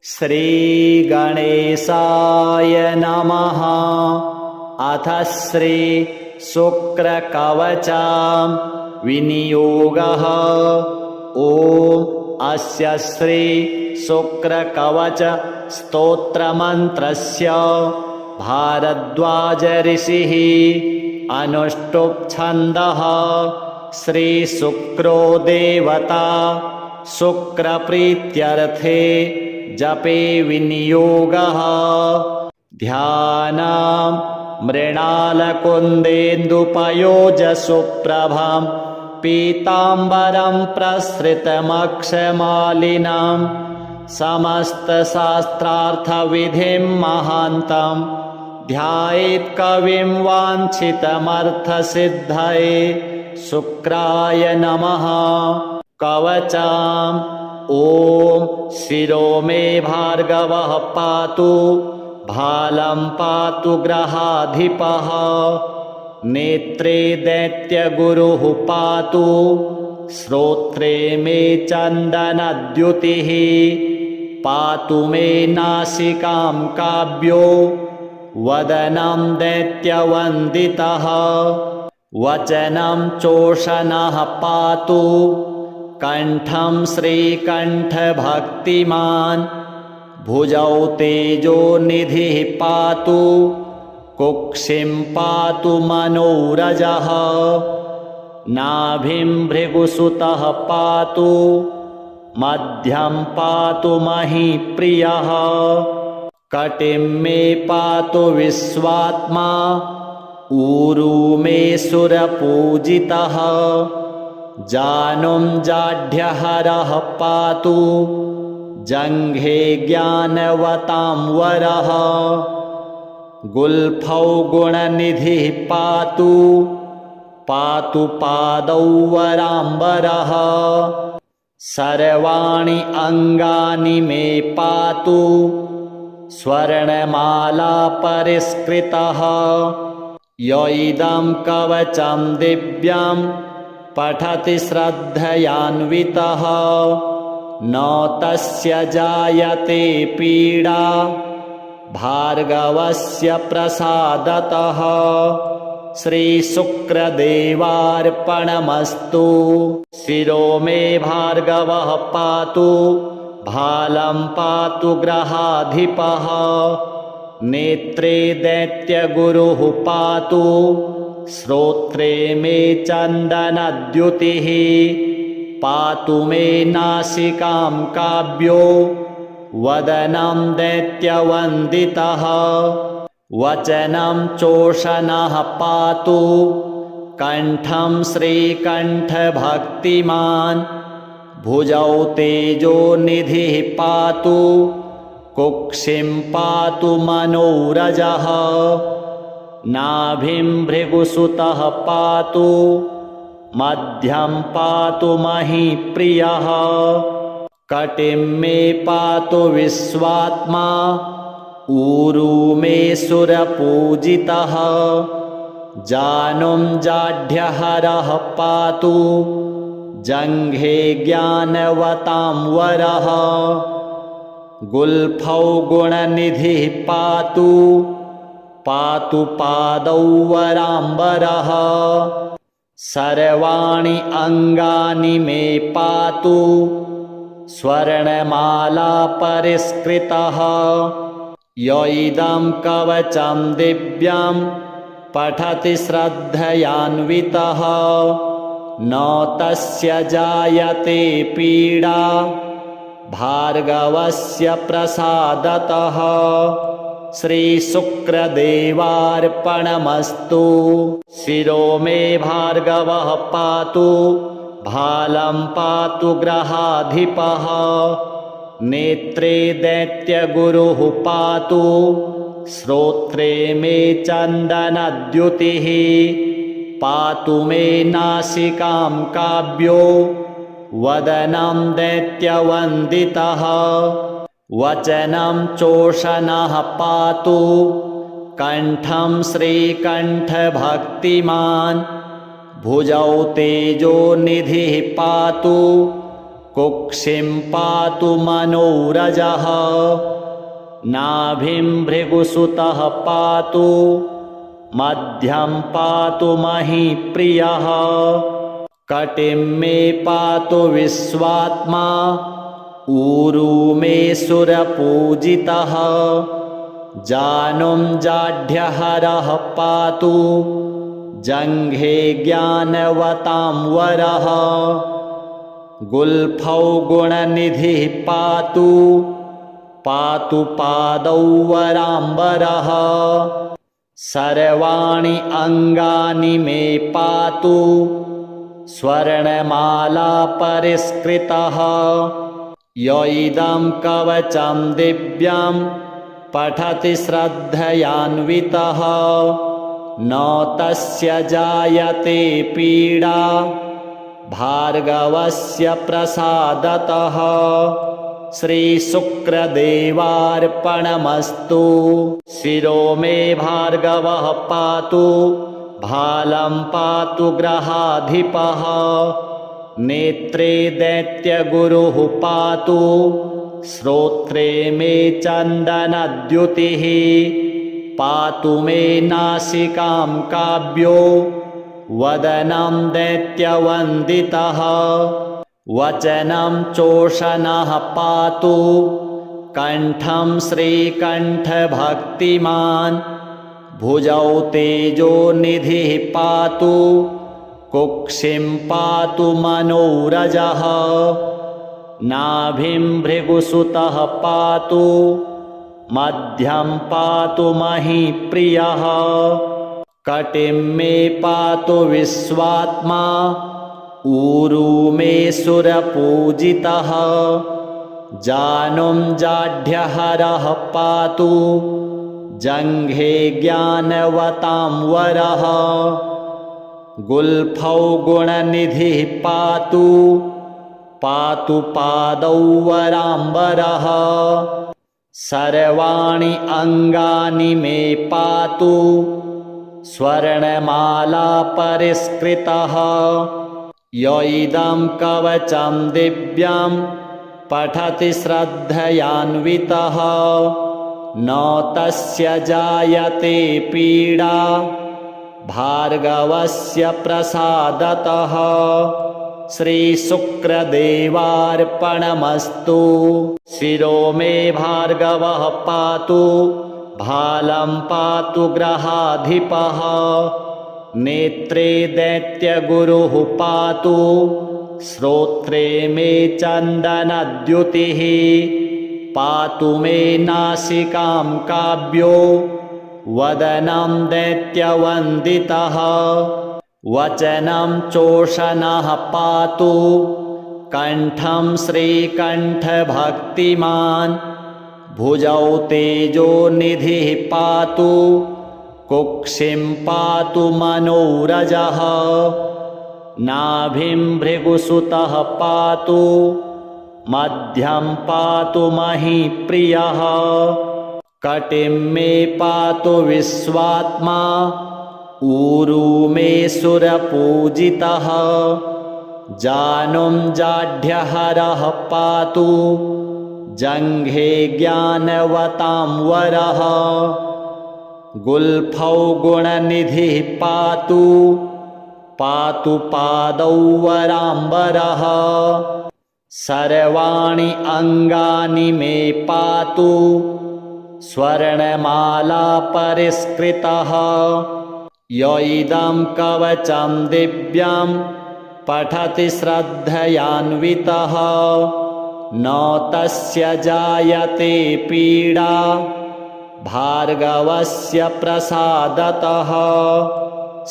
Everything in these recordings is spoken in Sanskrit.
श्रीगणेशाय नमः। अथ श्री शुक्रकवचं विनियोगः। ॐ अस्य श्री शुक्रकवच स्तोत्रमन्त्रस्य भारद्वाज ऋषिः अनुष्टुप् छन्दः। श्री शुक्रो देवता शुक्रप्रीत्यर्थे जपे विनियोगः। ध्यानं मृणालकुन्देन्दुपयोजसुप्रभं पीताम्बरं प्रसृतमक्षमालिनं समस्तशास्त्रार्थविधिं महान्तं ध्यायेत् कविं वाञ्छितमर्थसिद्धये। शुक्राय नमः। कवचम्। ॐ शिरो मे भार्गवः पातु, भालं पातु ग्रहाधिपः। नेत्रे दैत्यगुरुः पातु, श्रोत्रे मे चन्दनद्युतिः। पातु मे नासिकां काव्यो, वदनं दैत्यवन्दितः। वचनं चोषणः पातु, कण्ठं श्रीकण्ठभक्तिमान्। भुजौ तेजोनिधिः पातु, कुक्षिं पातु मनोरजः। नाभिं भृगुसुतः पातु, मध्यं पातु महीप्रियः। कटिं मे पातु विश्वात्मा, ऊरू मे सुरपूजितः। जानुं जाढ्यहरः पातु, जङ्घे ज्ञानवतां वरः। गुल्फौ गुणनिधिः पातु, पातु पादौ वराम्बरः। सर्वाणि अङ्गानि मे पातु, स्वर्णमाला परिष्कृतः। य इदं कवचं दिव्यं पठति श्रद्धयान्वितः, न तस्य जायते पीडा भार्गवस्य प्रसादतः। श्रीशुक्रदेवार्पणमस्तु। शिरो मे भार्गवः पातु, भालं पातु ग्रहाधिपः। नेत्रे दैत्यगुरुः पातु, श्रोत्रे मे चन्दनद्युतिः। पातु मे नासिकां काव्यो, वदनं दैत्यवन्दितः। वचनं चोषणः पातु, कण्ठं श्रीकण्ठभक्तिमान्। भुजौ तेजोनिधिः पातु, कुक्षिं पातु मनोरजः। नाभिं भृगुसुतः पातु, मध्यं पातु महीप्रियः। कटिं मे पातु विश्वात्मा, ऊरू मे सुरपूजितः। जानुं जाढ्यहरः पातु, जङ्घे ज्ञानवतां वरः। गुल्फौ गुणनिधिः पातु, पातु पादौ वराम्बरः। सर्वाणि अङ्गानि मे पातु, स्वर्णमाला परिष्कृतः। य इदं कवचं दिव्यं पठति श्रद्धयान्वितः, न तस्य जायते पीडा भार्गवस्य प्रसादतः। श्रीशुक्रदेवार्पणमस्तु। शिरो मे भार्गवः पातु, भालं पातु ग्रहाधिपः। नेत्रे दैत्यगुरुः पातु, श्रोत्रे मे चन्दनद्युतिः। पातु मे नासिकां काव्यो, वदनं दैत्यवन्दितः। वचनं चोषणः पातु, कण्ठं श्रीकण्ठभक्तिमान्। भुजौ तेजोनिधिः पातु, कुक्षिं पातु मनोरजः नाभिं भृगुसुतः पातु मध्यं पातु महीप्रियः कटिं मे पातु विश्वात्मा ऊरू मे सुरपूजितः जानुं जाढ्यहरः पातु जङ्घे ज्ञानवतां वरः गुल्फौ गुणनिधिः पातु पातु पादौ वराम्बरः सर्वाणि अङ्गानि मे पातु स्वर्णमाला परिष्कृतः य इदं कवचं दिव्यं पठति श्रद्धयान्वितः न तस्य जायते पीडा भार्गवस्य प्रसादतः श्रीशुक्रदेवार्पणमस्तु। शिरो मे भार्गवः पातु भालं पातु ग्रहाधिपः नेत्रे दैत्यगुरुः पातु श्रोत्रे मे चन्दनद्युतिः पातु मे नासिकां काव्यो वदनं दैत्यवन्दितः वचनं चोषणः पातु कण्ठं श्रीकण्ठभक्तिमान् भुजौ तेजोनिधिः पातु कुक्षिं पातु मनोरजः नाभिं भृगुसुतः पातु मध्यं पातु महीप्रियः कटिं मे पातु विश्वात्मा ऊरू मे सुरपूजितः जानुं जाढ्यहरः पातु जङ्घे ज्ञानवतां वरः गुल्फौ गुणनिधिः पातु पातु पादौ वराम्बरः सर्वाणि अङ्गानि मे पातु स्वर्णमाला परिष्कृतः य इदं कवचं दिव्यं पठति श्रद्धयान्वितः न तस्य जायते पीडा भार्गवस्य प्रसादतः श्रीशुक्रदेवार्पणमस्तु। शिरो मे भार्गवः पातु भालं पातु ग्रहाधिपः नेत्रे दैत्यगुरुः पातु श्रोत्रे मे चन्दनद्युतिः पातु मे नासिकां काव्यो वदनं दैत्यवन्दितः वचनं चोषणः पातु कण्ठं श्रीकण्ठभक्तिमान् भुजौ तेजोनिधिः पातु कुक्षिं पातु मनोरजः नाभिं भृगुसुतः पातु मध्यं पातु महीप्रियः कटिं मे पातु विश्वात्मा ऊरू मे सुरपूजितः जानुं जाढ्यहरः पातु जङ्घे ज्ञानवतां वरः गुल्फौ गुणनिधिः पातु पातु पादौ वराम्बरः सर्वाणि अङ्गानि मे पातु स्वर्णमाला परिष्कृतः य इदं कवचं दिव्यं पठति श्रद्धयान्वितः न तस्य जायते पीडा भार्गवस्य प्रसादतः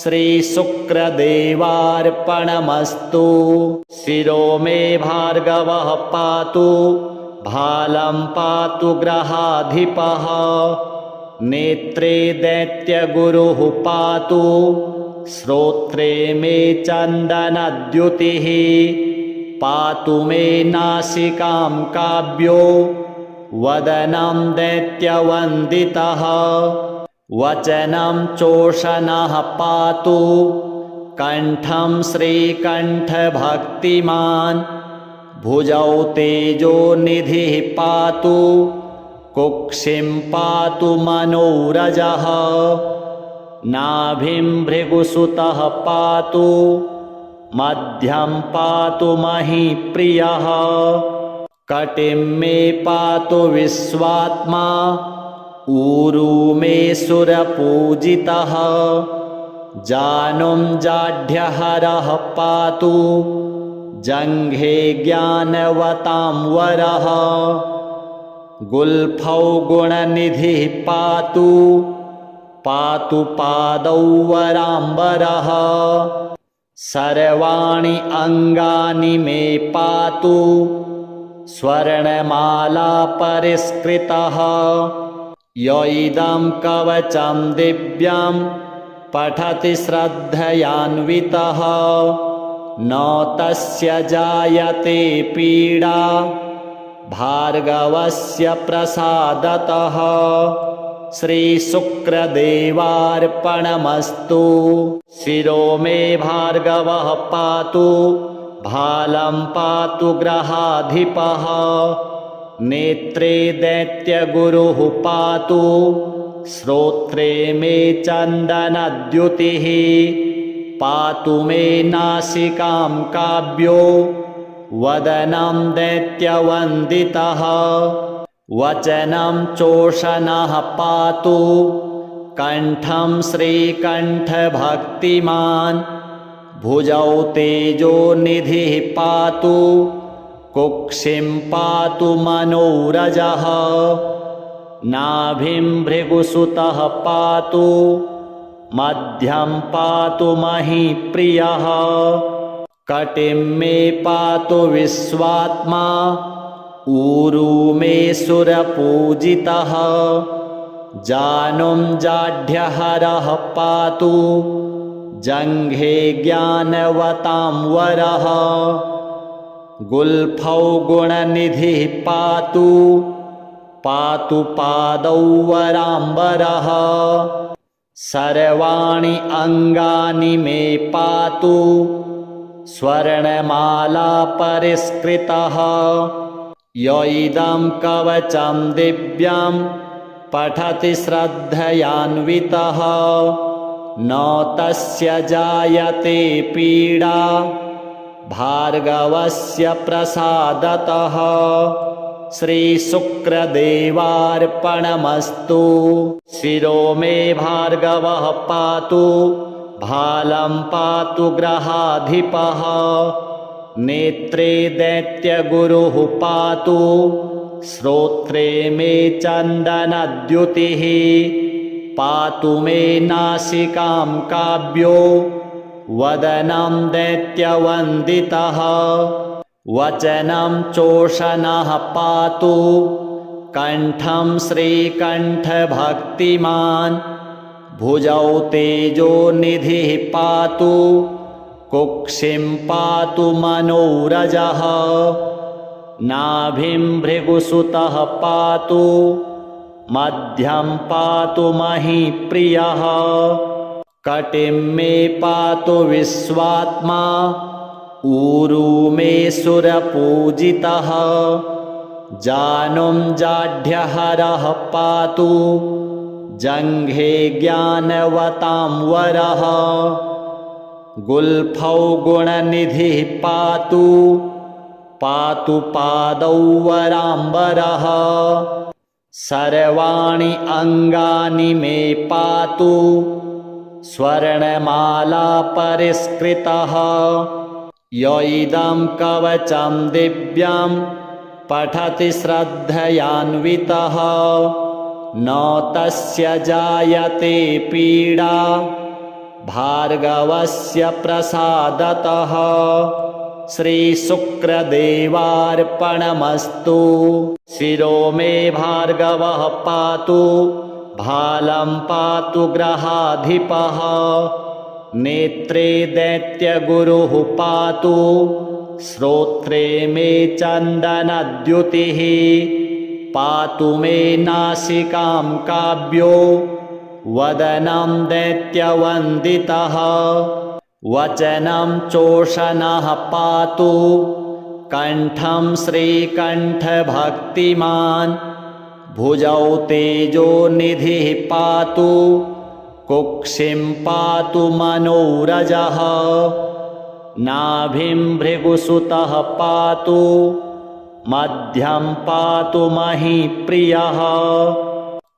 श्रीशुक्रदेवार्पणमस्तु। शिरो मे भार्गवः पातु भालं पातु ग्रहाधिपः नेत्रे दैत्यगुरुः पातु श्रोत्रे मे चन्दनद्युतिः पातु मे नासिकां काव्यो वदनं दैत्यवन्दितः वचनं चोषणः पातु कण्ठं श्रीकण्ठभक्तिमान् भुजौ तेजोनिधिः पातु कुक्षिं पातु मनोरजः नाभिं भृगुसुतः पातु मध्यं पातु महीप्रियः कटिं मे पातु विश्वात्मा ऊरू मे सुरपूजितः जानुं जाढ्यहरः पातु जङ्घे ज्ञानवतां वरः गुल्फौ गुणनिधिः पातु पातु पादौ वराम्बरः सर्वाणि अङ्गानि मे पातु स्वर्णमाला परिष्कृतः य इदं कवचं दिव्यं पठति श्रद्धयान्वितः न तस्य जायते पीडा भार्गवस्य प्रसादतः श्रीशुक्रदेवार्पणमस्तु शिरो मे भार्गवः पातु भालं पातु ग्रहाधिपः नेत्रे दैत्यगुरुः पातु श्रोत्रे मे चन्दनद्युतिः पातु मे नासिकां काव्यो वदनं दैत्यवन्दितः वचनं चोषणः पातु कण्ठं श्रीकण्ठभक्तिमान् भुजौ तेजोनिधिः पातु कुक्षिं पातु मनोरजः नाभिं भृगुसुतः पातु मध्यं पातु महीप्रियः कटिं मे पातु विश्वात्मा ऊरू मे सुरपूजितः जानुं जाढ्यहरः पातु जङ्घे ज्ञानवतां वरः गुल्फौ गुणनिधिः पातु पातु पादौ वराम्बरः सर्वाणि अङ्गानि मे पातु स्वर्णमाला परिष्कृतः य इदं कवचं दिव्यं पठति श्रद्धयान्वितः न तस्य जायते पीडा भार्गवस्य प्रसादतः श्रीशुक्रदेवार्पणमस्तु शिरो मे भार्गवः पातु भालं पातु ग्रहाधिपः नेत्रे दैत्यगुरुः पातु श्रोत्रे मे चन्दनद्युतिः पातु मे नासिकां काव्यो वदनं दैत्यवन्दितः वचनं चोषणः पातु कण्ठं श्रीकण्ठभक्तिमान् भुजौ तेजोनिधिः पातु कुक्षिं पातु मनोरजः नाभिं भृगुसुतः पातु मध्यं पातु महीप्रियः कटिं मे पातु विश्वात्मा ऊरू मे सुरपूजितः जानुं जाढ्यहरः पातु जङ्घे ज्ञानवतां वरः गुल्फौ गुणनिधिः पातु पातु पादौ वराम्बरः सर्वाणि अङ्गानि मे पातु स्वर्णमाला परिष्कृतः य इदं कवचं दिव्यं पठति श्रद्धयान्वितः न तस्य जायते पीडा भार्गवस्य प्रसादतः श्रीशुक्रदेवार्पणमस्तु शिरो मे भार्गवः पातु भालं पातु ग्रहाधिपः नेत्रे दैत्यगुरुः पातु श्रोत्रे मे चन्दनद्युतिः पातु मे नासिकां काव्यो वदनं दैत्यवन्दितः वचनं चोषणः पातु कण्ठं श्रीकण्ठभक्तिमान् भुजौ तेजोनिधिः पातु कुक्षिं पातु मनोरजः नाभिं भृगुसुतः पातु मध्यं पातु महीप्रियः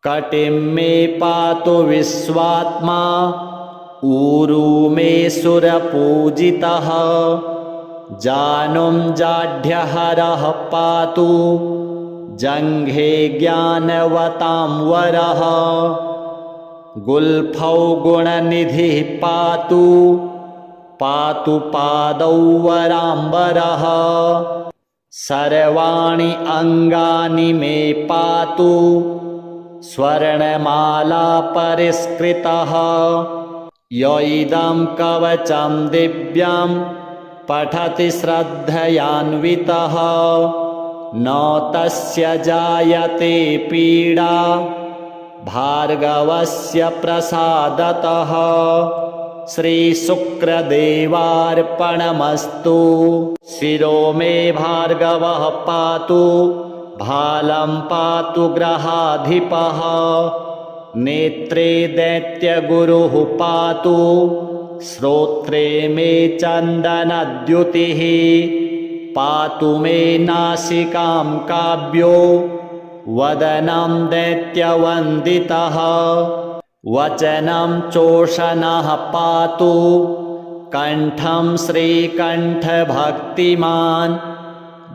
कटिं मे पातु विश्वात्मा ऊरू मे सुरपूजितः जानुं जाढ्यहरः पातु जङ्घे ज्ञानवतां वरः गुल्फौ गुणनिधिः पातु पातु पादौ वराम्बरः सर्वाणि अङ्गानि मे पातु स्वर्णमाला परिष्कृतः य इदं कवचं दिव्यं पठति श्रद्धयान्वितः न तस्य जायते पीडा भार्गवस्य प्रसादतः श्रीशुक्रदेवार्पणमस्तु शिरो मे भार्गवः पातु भालं पातु ग्रहाधिपः नेत्रे दैत्यगुरुः पातु श्रोत्रे मे चन्दनद्युतिः पातु मे नासिकां काव्यो वदनं दैत्यवन्दितः वचनं चोषणः पातु कण्ठं श्रीकण्ठभक्तिमान्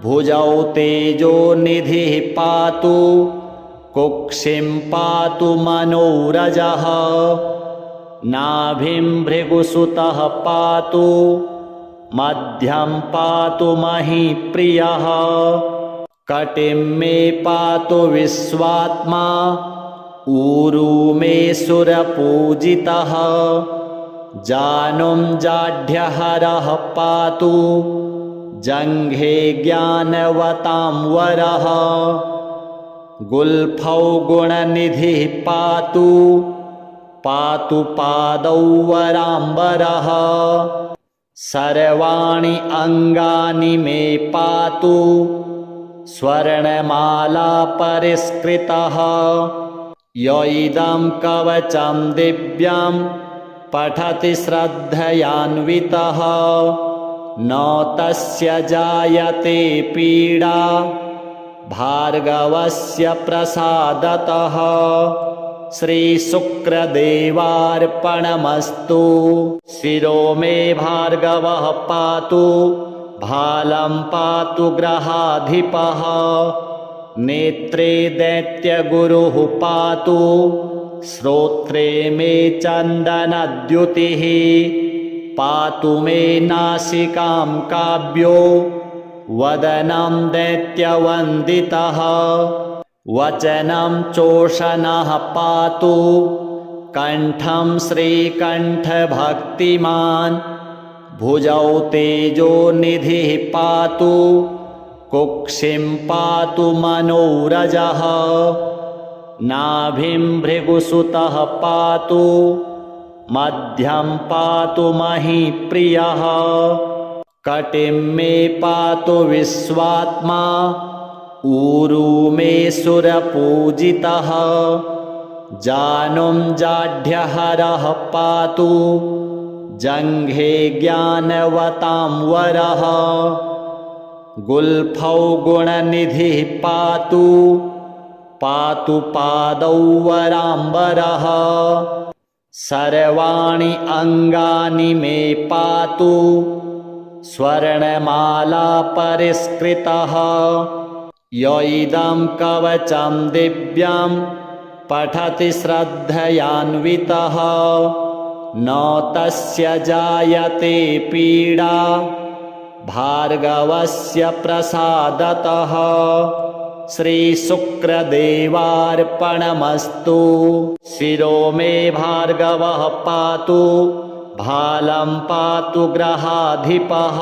भुजौ तेजोनिधिः पातु कुक्षिं पातु मनोरजः नाभिं भृगुसुतः पातु मध्यं पातु महीप्रियः कटिं मे पातु विश्वात्मा ऊरू मे सुरपूजितः जानुं जाढ्यहरः पातु जङ्घे ज्ञानवतां वरः गुल्फौ गुणनिधिः पातु पातु पादौ वराम्बरः सर्वाणि अङ्गानि मे पातु स्वर्णमाला परिष्कृतः य इदं कवचं दिव्यं पठति श्रद्धयान्वितः न तस्य जायते पीडा भार्गवस्य प्रसादतः श्रीशुक्रदेवार्पणमस्तु शिरो मे भार्गवः पातु भालं पातु ग्रहाधिपः नेत्रे दैत्यगुरुः पातु श्रोत्रे मे चन्दनद्युतिः पातु मे नासिकां काव्यो वदनं दैत्यवन्दितः वचनं चोषणः पातु कण्ठं श्रीकण्ठभक्तिमान् भुजौ तेजोनिधिः पातु कुक्षिं पातु मनोरजः नाभिं भृगुसुतः पातु मध्यं पातु महीप्रियः कटिं मे पातु विश्वात्मा ऊरू मे सुरपूजितः जानुं जाढ्यहरः पातु जङ्घे ज्ञानवतां वरः गुल्फौ गुणनिधिः पातु पातु पादौ वराम्बरः सर्वाणि अङ्गानि मे पातु स्वर्णमाला परिष्कृतः य इदं कवचं दिव्यं पठति श्रद्धयान्वितः न तस्य जायते पीडा भार्गवस्य प्रसादतः श्रीशुक्रदेवार्पणमस्तु शिरो मे भार्गवः पातु भालं पातु ग्रहाधिपः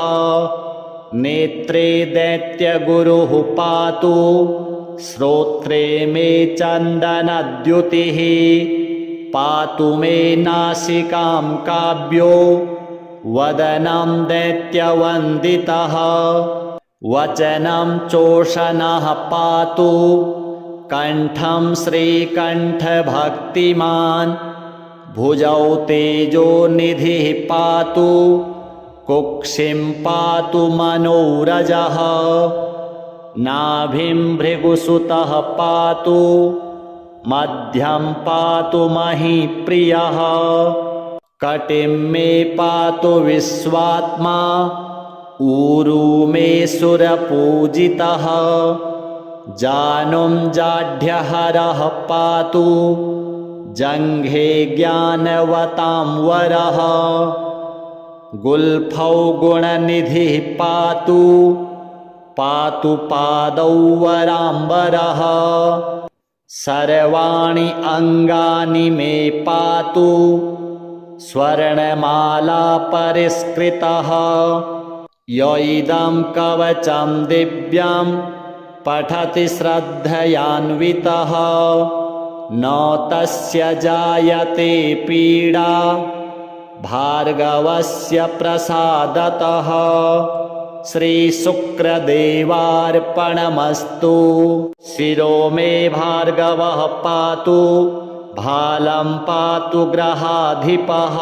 नेत्रे दैत्यगुरुः पातु श्रोत्रे मे चन्दनद्युतिः पातु मे नासिकां काव्यो वदनं दैत्यवन्दितः वचनं चोषणः पातु कंठं श्रीकण्ठभक्तिमान् भुजौ तेजोनिधिः पातु कुक्षिं पातु मनोरजः नाभिं भृगुसुतः पातु मध्यं पातु महीप्रियः कटिं मे पातु विश्वात्मा ऊरू मे सुरपूजितः जानुं जाढ्यहरः पातु जङ्घे ज्ञानवतां वरः गुल्फौ गुणनिधिः पातु पातु पादौ वराम्बरः सर्वाणि अङ्गानि मे पातु स्वर्णमाला परिष्कृतः य इदं कवचं दिव्यं पठति श्रद्धयान्वितः न तस्य जायते पीडा भार्गवस्य प्रसादतः श्रीशुक्रदेवार्पणमस्तु शिरो मे भार्गवः पातु भालं पातु ग्रहाधिपः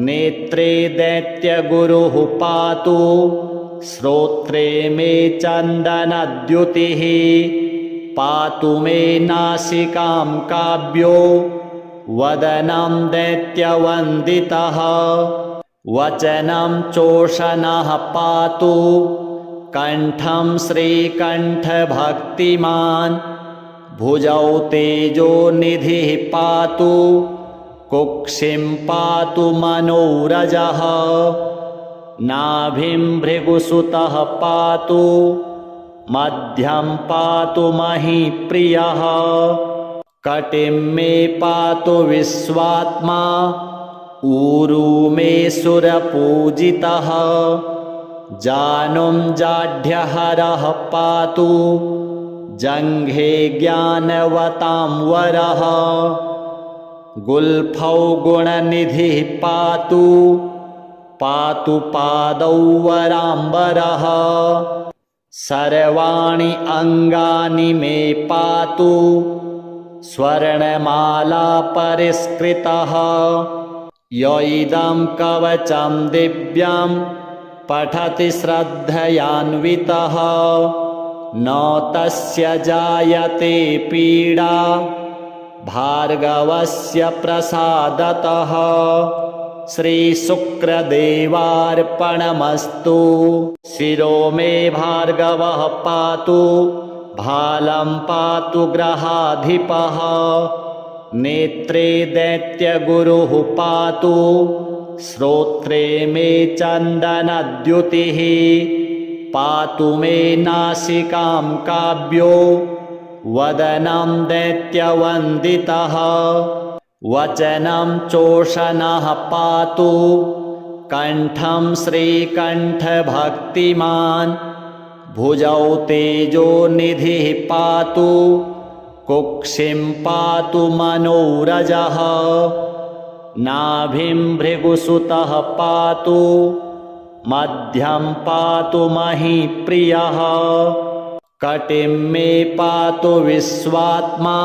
नेत्रे दैत्यगुरुः पातु श्रोत्रे मे चन्दनद्युतिः पातु मे नासिकां काव्यो वदनं दैत्यवन्दितः वचनं चोषणः पातु कंठं श्रीकण्ठभक्तिमान् भुजौ तेजोनिधिः पातु कुक्षिं पातु मनोरजः नाभिं भृगुसुतः पातु मध्यं पातु महीप्रियः कटिं मे पातु विश्वात्मा ऊरू मे सुरपूजितः जानुं जाढ्यहरः पातु जङ्घे ज्ञानवतां वरः गुल्फौ गुणनिधिः पातु पातु पादौ वराम्बरः सर्वाणि अङ्गानि मे पातु स्वर्णमाला परिष्कृतः य इदं कवचं दिव्यं पठति श्रद्धयान्वितः न तस्य जायते पीडा भार्गवस्य प्रसादतः श्रीशुक्रदेवार्पणमस्तु शिरो मे भार्गवः पातु भालं पातु ग्रहाधिपः नेत्रे दैत्यगुरुः पातु श्रोत्रे मे चन्दनद्युतिः पातु मे नासिकां काव्यो वदनं दैत्यवन्दितः वचनं चोषणः पातु कंठं श्रीकण्ठभक्तिमान् भुजौ तेजोनिधिः पातु कुक्षिं पातु मनोरजः नाभिं भृगुसुतः पातु मध्यं पातु महीप्रियः कटिं मे पातु विश्वात्मा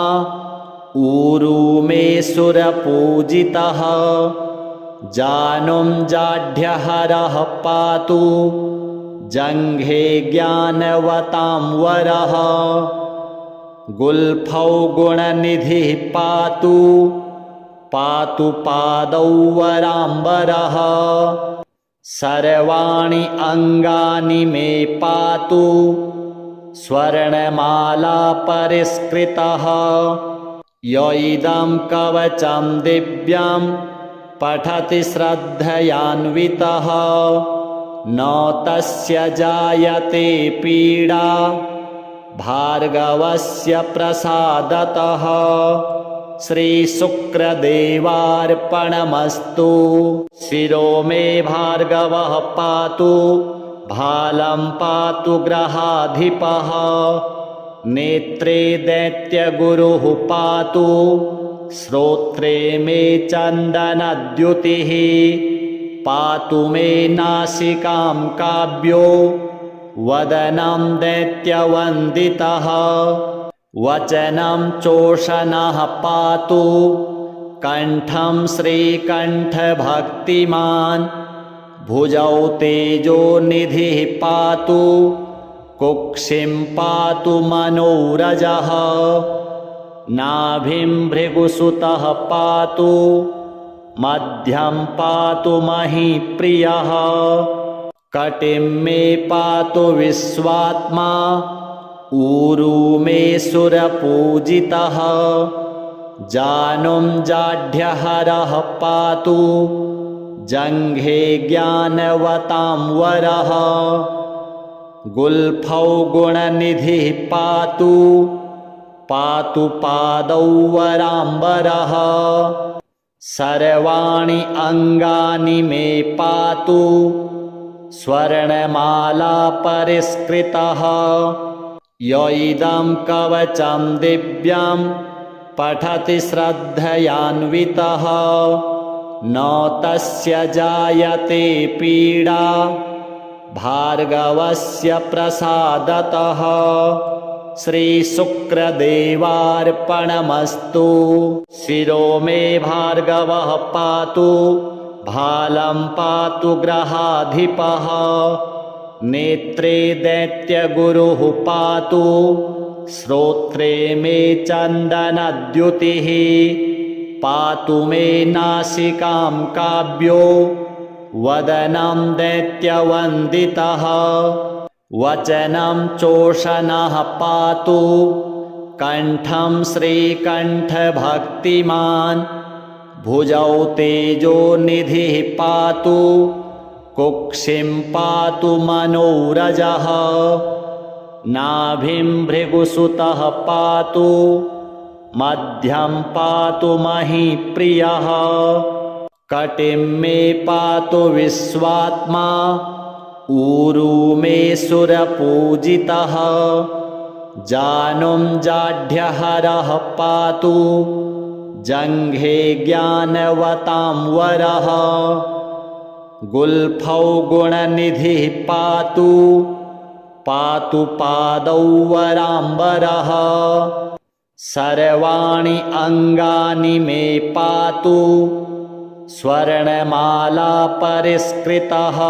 ऊरू मे सुरपूजितः जानुं जाढ्यहरः पातु जङ्घे ज्ञानवतां वरः गुल्फौ गुणनिधिः पातु पातु पादौ वराम्बरः सर्वाणि अङ्गानि मे पातु स्वर्णमाला परिष्कृतः य इदं कवचं दिव्यं पठति श्रद्धयान्वितः न तस्य जायते पीडा भार्गवस्य प्रसादतः श्रीशुक्रदेवार्पणमस्तु शिरो मे भार्गवः पातु भालं पातु ग्रहाधिपः नेत्रे दैत्यगुरुः पातु श्रोत्रे मे चन्दनद्युतिः पातु मे नासिकां काव्यो वदनं दैत्यवन्दितः वचनं चोषणः पातु कण्ठं श्रीकण्ठभक्तिमान् भुजौ तेजोनिधिः पातु कुक्षिं पातु मनोरजः नाभिं भृगुसुतः पातु मध्यं पातु महीप्रियः कटिं मे पातु विश्वात्मा ऊरू मे सुरपूजितः जानुं जाढ्यहरः पातु जङ्घे ज्ञानवतां वरः गुल्फौ गुणनिधिः पातु पातु पादौ वराम्बरः सर्वाणि अङ्गानि मे पातु स्वर्णमाला परिष्कृतः य इदं कवचं दिव्यं पठति श्रद्धयान्वितः न तस्य जायते पीडा भार्गवस्य प्रसादतः श्रीशुक्रदेवार्पणमस्तु शिरो मे भार्गवः पातु भालं पातु ग्रहाधिपः नेत्रे दैत्यगुरुः पातु श्रोत्रे मे चन्दनद्युतिः पातु मे नासिकां काव्यो वदनं दैत्यवन्दितः वचनं चोषणः पातु कण्ठं श्रीकण्ठभक्तिमान् भुजौ तेजोनिधिः पातु कुक्षिं पातु मनोरजः नाभिं भृगुसुतः पातु मध्यं पातु महीप्रियः कटिं मे पातु विश्वात्मा ऊरू मे सुरपूजितः जानुं जाढ्यहरः पातु जङ्घे ज्ञानवतां वरः गुल्फौ गुणनिधिः पातु पातु पादौ वराम्बरः सर्वाणि अङ्गानि मे पातु स्वर्णमाला परिष्कृतः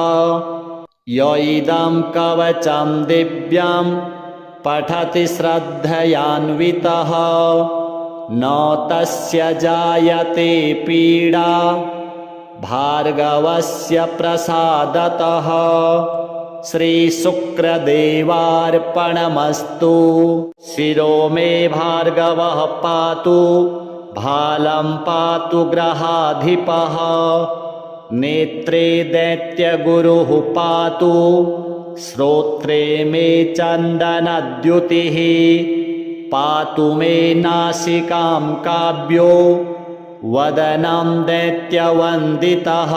य इदं कवचं दिव्यं पठति श्रद्धयान्वितः न तस्य जायते पीडा भार्गवस्य प्रसादतः श्रीशुक्रदेवार्पणमस्तु शिरो मे भार्गवः पातु भालं पातु ग्रहाधिपः नेत्रे दैत्यगुरुः पातु श्रोत्रे मे चन्दनद्युतिः पातु मे नासिकां काव्यो वदनं दैत्यवन्दितः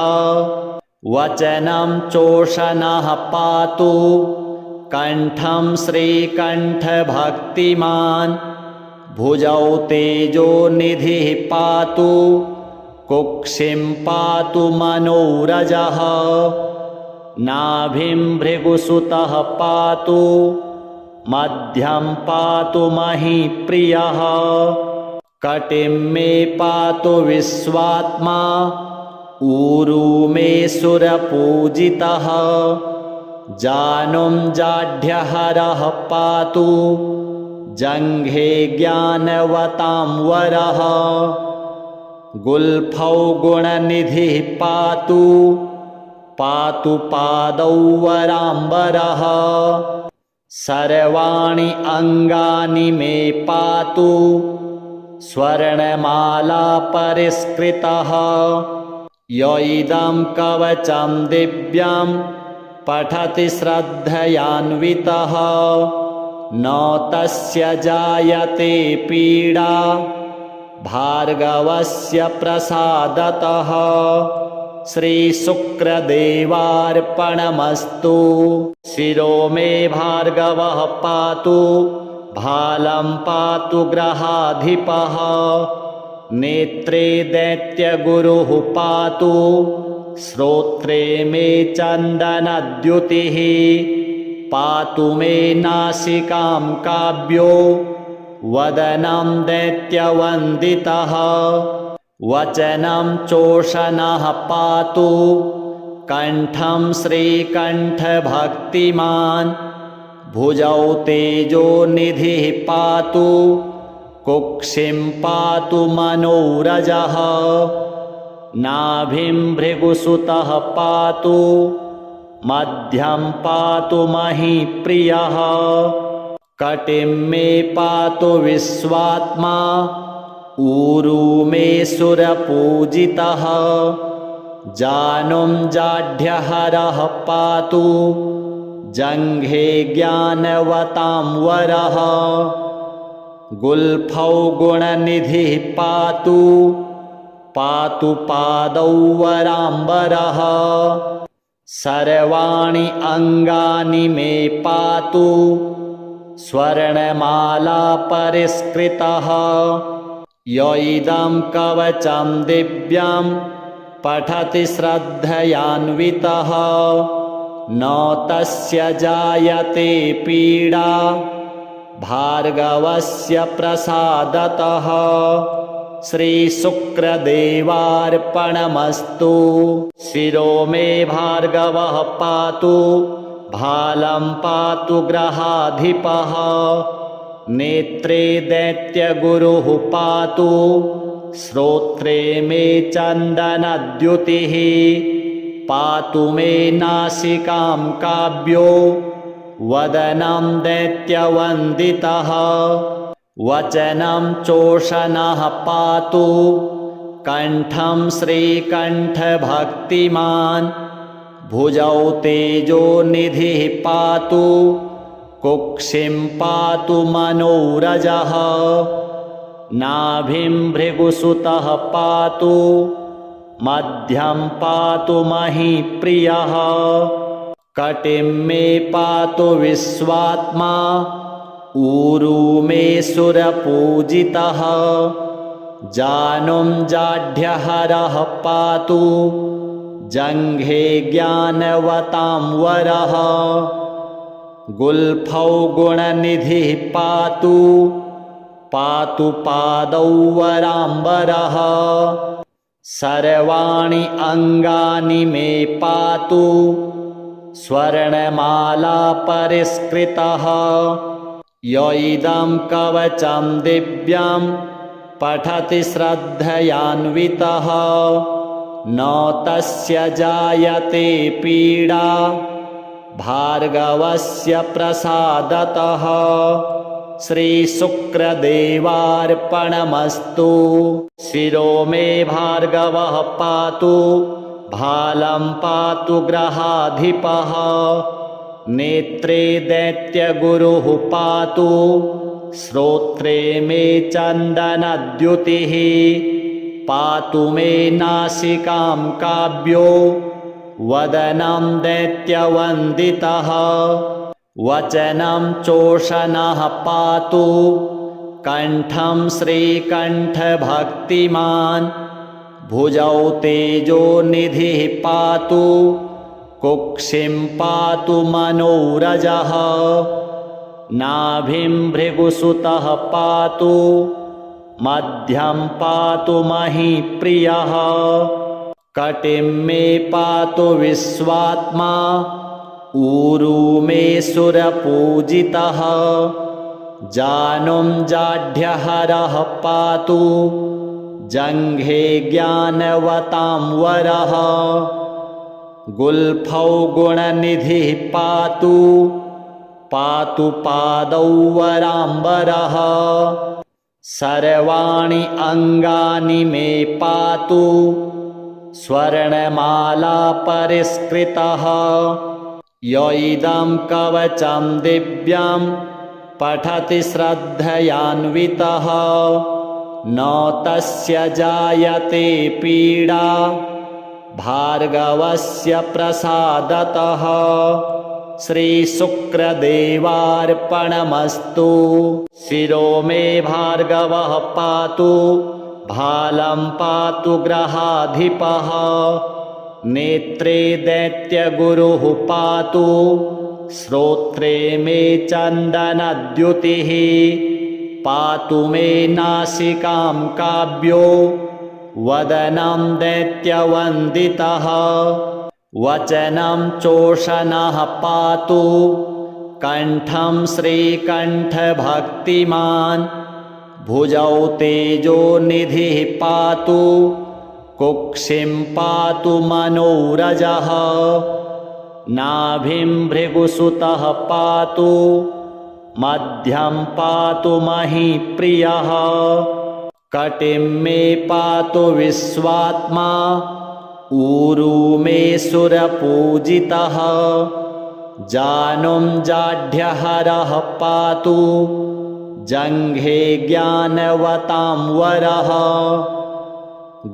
वचनं चोषणः पातु कण्ठं श्रीकण्ठभक्तिमान् भुजौ तेजोनिधिः पातु कुक्षिं पातु मनोरजः नाभिं भृगुसुतः पातु मध्यं पातु महीप्रियः कटिं मे पातु विश्वात्मा ऊरू मे सुरपूजितः जानुं जाढ्यहरः पातु जङ्घे ज्ञानवतां वरः गुल्फौ गुणनिधिः पातु पातु पादौ वराम्बरः सर्वाणि अङ्गानि मे पातु स्वर्णमाला परिष्कृतः य इदं कवचं दिव्यं पठति श्रद्धयान्वितः न तस्य जायते पीडा भार्गवस्य प्रसादतः श्रीशुक्रदेवार्पणमस्तु शिरो मे भार्गवः पातु भालं पातु ग्रहाधिपः नेत्रे दैत्यगुरुः पातु श्रोत्रे मे चन्दनद्युतिः पातु मे नासिकां काव्यो वदनं दैत्यवन्दितः वचनं चोषणः पातु कण्ठं श्रीकण्ठभक्तिमान् भुजौ तेजोनिधिः पातु कुक्षिं पातु मनोरजः नाभिं भृगुसुतः पातु मध्यं पातु महीप्रियः कटिं मे पातु विश्वात्मा ऊरू मे सुरपूजितः जानुं जाढ्यहरः पातु जङ्घे ज्ञानवतां वरः गुल्फौ गुणनिधिः पातु पातु पादौ वराम्बरः सर्वाणि अङ्गानि मे पातु स्वर्णमाला परिष्कृतः य इदं कवचं दिव्यं पठति श्रद्धयान्वितः न तस्य जायते पीडा भार्गवस्य प्रसादतः श्रीशुक्रदेवार्पणमस्तु शिरो मे भार्गवः पातु भालं पातु ग्रहाधिपः नेत्रे दैत्यगुरुः पातु श्रोत्रे मे चन्दनद्युतिः पातु मे नासिकां काव्यो वदनं दैत्यवन्दितः वचनं चोषणः पातु कण्ठं श्रीकण्ठभक्तिमान् भुजौ तेजोनिधिः पातु कुक्षिं पातु मनोरजः नाभिं भृगुसुतः पातु मध्यं पातु महीप्रियः कटिं मे पातु विश्वात्मा ऊरू मे सुरपूजितः जानुं जाढ्यहरः पातु जङ्घे ज्ञानवतां वरः गुल्फौ गुणनिधिः पातु पातु पादौ वराम्बरः सर्वाणि अङ्गानि मे पातु स्वर्णमाला परिष्कृतः य इदं कवचं दिव्यं पठति श्रद्धयान्वितः न तस्य जायते पीडा भार्गवस्य प्रसादतः श्रीशुक्रदेवार्पणमस्तु शिरो मे भार्गवः पातु भालं पातु ग्रहाधिपः नेत्रे दैत्यगुरुः पातु श्रोत्रे मे चन्दनद्युतिः पातु मे नासिकां काव्यो वदनं दैत्यवन्दितः वचनं चोषणः पातु कण्ठं श्रीकण्ठभक्तिमान् भुजौ तेजोनिधिः पातु कुक्षिं पातु मनोरजः नाभिं भृगुसुतः पातु मध्यं पातु महीप्रियः कटिं मे पातु विश्वात्मा ऊरू मे सुरपूजितः जानुं जाढ्यहरः पातु जङ्घे ज्ञानवतां वरः गुल्फौ गुणनिधिः पातु पातु पादौ वराम्बरः सर्वाणि अङ्गानि मे पातु स्वर्णमाला परिष्कृतः य इदं कवचं दिव्यं पठति श्रद्धयान्वितः न तस्य जायते पीडा भार्गवस्य प्रसादतः श्रीशुक्रदेवार्पणमस्तु शिरो मे भार्गवः पातु भालं पातु ग्रहाधिपः नेत्रे दैत्यगुरुः पातु श्रोत्रे मे चन्दनद्युतिः पातु मे नासिकां काव्यो वदनं दैत्यवन्दितः वचनं चोषणः पातु कण्ठं श्रीकण्ठभक्तिमान् भुजौ तेजोनिधिः पातु कुक्षिं पातु मनोरजः नाभिं भृगुसुतः पातु मध्यं पातु महीप्रियः कटिं मे पातु विश्वात्मा ऊरू मे सुरपूजितः जानुं जाढ्यहरः पातु जङ्घे ज्ञानवतां वरः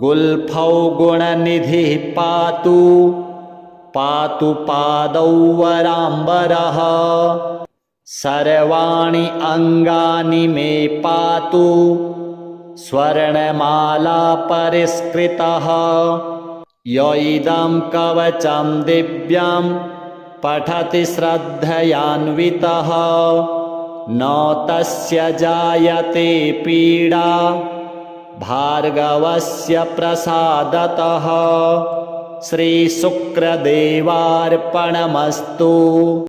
गुल्फौ गुणनिधिः पातु पातु पादौ वराम्बरः सर्वाणि अङ्गानि मे पातु स्वर्णमाला परिष्कृतः य इदं कवचं दिव्यं पठति श्रद्धयान्वितः न तस्य जायते पीडा भार्गवस्य प्रसादतः श्रीशुक्रदेवार्पणमस्तु।